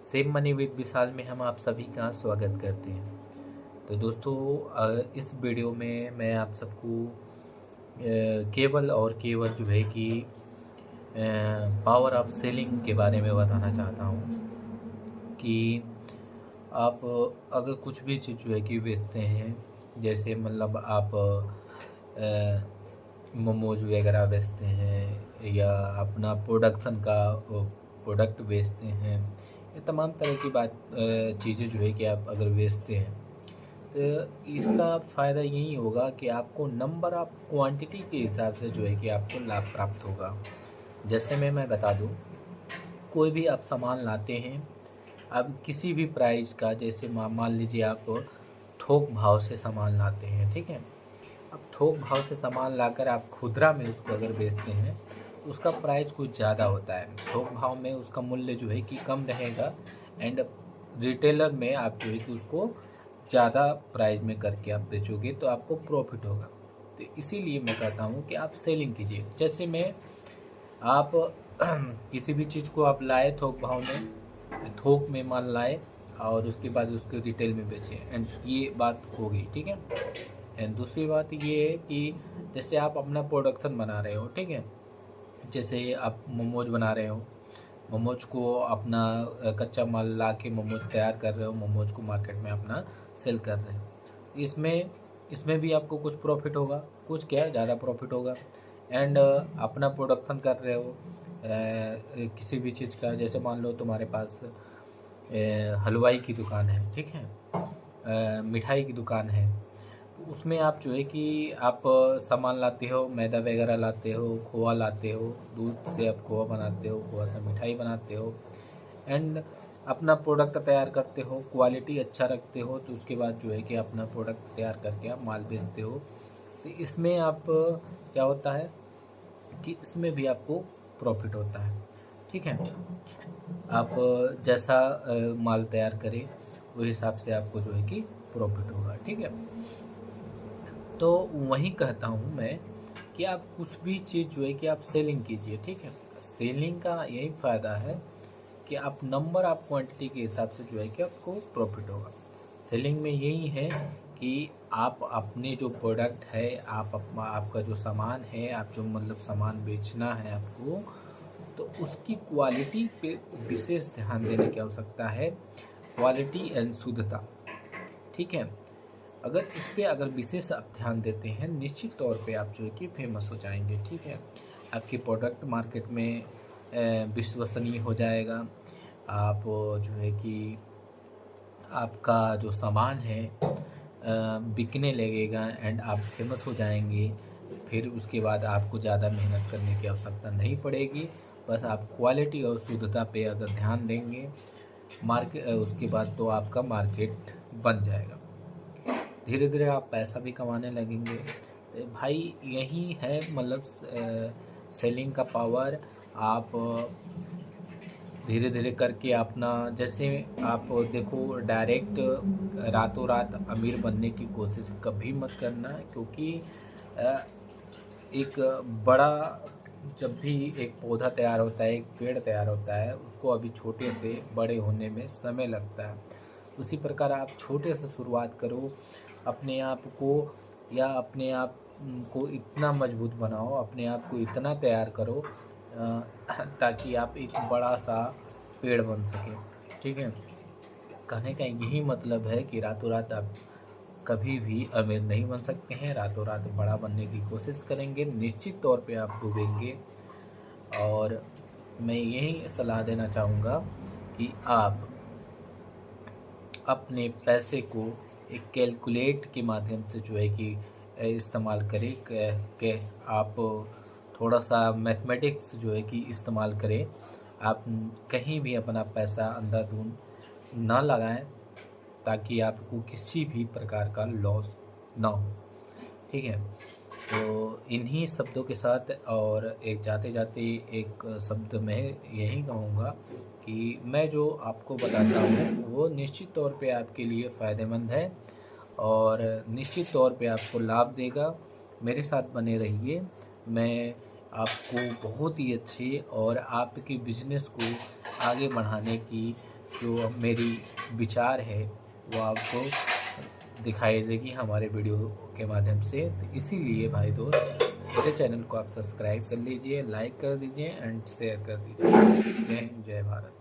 Save money with विशाल में हम आप सभी का स्वागत करते हैं। तो दोस्तों, इस वीडियो में मैं आप सबको केवल और केवल जो है कि पावर ऑफ सेलिंग के बारे में बताना चाहता हूँ कि आप अगर कुछ भी चीज़ जो है कि बेचते हैं, जैसे मतलब आप मोमोज वगैरह बेचते हैं या अपना प्रोडक्शन का प्रोडक्ट बेचते हैं, ये तमाम तरह की चीज़ें जो है कि आप अगर बेचते हैं तो इसका फ़ायदा यही होगा कि आपको नंबर ऑफ़ क्वांटिटी के हिसाब से जो है कि आपको लाभ प्राप्त होगा। जैसे मैं बता दूँ, कोई भी आप सामान लाते हैं, अब किसी भी प्राइस का, जैसे मान लीजिए आप थोक भाव से सामान लाते हैं, ठीक है। अब थोक भाव से सामान लाकर आप खुदरा में उसको अगर बेचते हैं तो उसका प्राइस कुछ ज़्यादा होता है। थोक भाव में उसका मूल्य जो है कि कम रहेगा एंड रिटेलर में आप जो है कि उसको ज़्यादा प्राइस में करके आप बेचोगे तो आपको प्रॉफिट होगा। तो इसीलिए मैं कहता हूँ कि आप सेलिंग कीजिए। जैसे मैं आप किसी भी चीज़ को आप लाए थोक भाव में, थोक में माल लाए और उसके बाद उसको रिटेल में बेचें, एंड ये बात हो गई, ठीक है। एंड दूसरी बात ये है कि जैसे आप अपना प्रोडक्शन बना रहे हो, ठीक है। जैसे आप मोमोज बना रहे हो, मोमोज को अपना कच्चा माल ला के मोमोज तैयार कर रहे हो, मोमोज को मार्केट में अपना सेल कर रहे हो। इसमें भी आपको कुछ प्रॉफिट होगा, कुछ क्या ज़्यादा प्रॉफिट होगा। एंड अपना प्रोडक्शन कर रहे हो किसी भी चीज़ का, जैसे मान लो तुम्हारे पास हलवाई की दुकान है, ठीक है, मिठाई की दुकान है, तो उसमें आप जो है कि आप सामान लाते हो, मैदा वगैरह लाते हो, खोआ लाते हो, दूध से आप खोआ बनाते हो, खोआ से मिठाई बनाते हो एंड अपना प्रोडक्ट तैयार करते हो, क्वालिटी अच्छा रखते हो, तो उसके बाद जो है कि अपना प्रोडक्ट तैयार करके आप माल बेचते हो। तो इसमें आप क्या होता है कि इसमें भी आपको प्रॉफिट होता है, ठीक है। आप जैसा माल तैयार करें उस हिसाब से आपको जो है कि प्रॉफिट होगा, ठीक है। तो वही कहता हूँ मैं कि आप कुछ भी चीज़ जो है कि आप सेलिंग कीजिए, ठीक है। सेलिंग का यही फ़ायदा है कि आप नंबर आप क्वांटिटी के हिसाब से जो है कि आपको प्रॉफिट होगा। सेलिंग में यही है कि आप अपने जो प्रोडक्ट है, आपका जो सामान है, आप जो मतलब सामान बेचना है आपको, तो उसकी क्वालिटी पे विशेष ध्यान देने की आवश्यकता है। क्वालिटी एंड शुद्धता, ठीक है। अगर इस पे अगर विशेष आप ध्यान देते हैं, निश्चित तौर पे आप जो है कि फेमस हो जाएंगे, ठीक है। आपकी प्रोडक्ट मार्केट में विश्वसनीय हो जाएगा। आप जो है कि आपका जो सामान है बिकने लगेगा एंड आप फेमस हो जाएंगे। फिर उसके बाद आपको ज़्यादा मेहनत करने की आवश्यकता नहीं पड़ेगी। बस आप क्वालिटी और शुद्धता पे अगर ध्यान देंगे, उसके बाद तो आपका मार्केट बन जाएगा। धीरे धीरे आप पैसा भी कमाने लगेंगे। भाई यही है मतलब सेलिंग का पावर। आप धीरे धीरे करके अपना, जैसे आप देखो, डायरेक्ट रातों रात अमीर बनने की कोशिश कभी मत करना, क्योंकि एक बड़ा, जब भी एक पौधा तैयार होता है, एक पेड़ तैयार होता है, उसको अभी छोटे से बड़े होने में समय लगता है। उसी प्रकार आप छोटे से शुरुआत करो, अपने आप को या अपने आप को इतना मजबूत बनाओ, अपने आप को इतना तैयार करो ताकि आप एक बड़ा सा पेड़ बन सके, ठीक है। कहने का यही मतलब है कि रातों रात आप कभी भी अमीर नहीं बन सकते हैं। रातों रात बड़ा बनने की कोशिश करेंगे, निश्चित तौर पे आप डूबेंगे। और मैं यही सलाह देना चाहूँगा कि आप अपने पैसे को एक कैलकुलेट के माध्यम से जो है कि इस्तेमाल करें, कि आप थोड़ा सा मैथमेटिक्स जो है कि इस्तेमाल करें। आप कहीं भी अपना पैसा अंधाधुंध ना लगाएं, ताकि आपको किसी भी प्रकार का लॉस ना हो, ठीक है। तो इन्हीं शब्दों के साथ, और एक जाते जाते एक शब्द मैं यही कहूँगा कि मैं जो आपको बताता हूँ वो निश्चित तौर पे आपके लिए फ़ायदेमंद है और निश्चित तौर पे आपको लाभ देगा। मेरे साथ बने रहिए। मैं आपको बहुत ही अच्छे और आपके बिजनेस को आगे बढ़ाने की जो मेरी विचार है वो आपको दिखाई देगी हमारे वीडियो के माध्यम से। तो इसीलिए भाई दोस्त मेरे चैनल को आप सब्सक्राइब कर लीजिए, लाइक कर दीजिए एंड शेयर कर दीजिए। जय हिंद, जय भारत।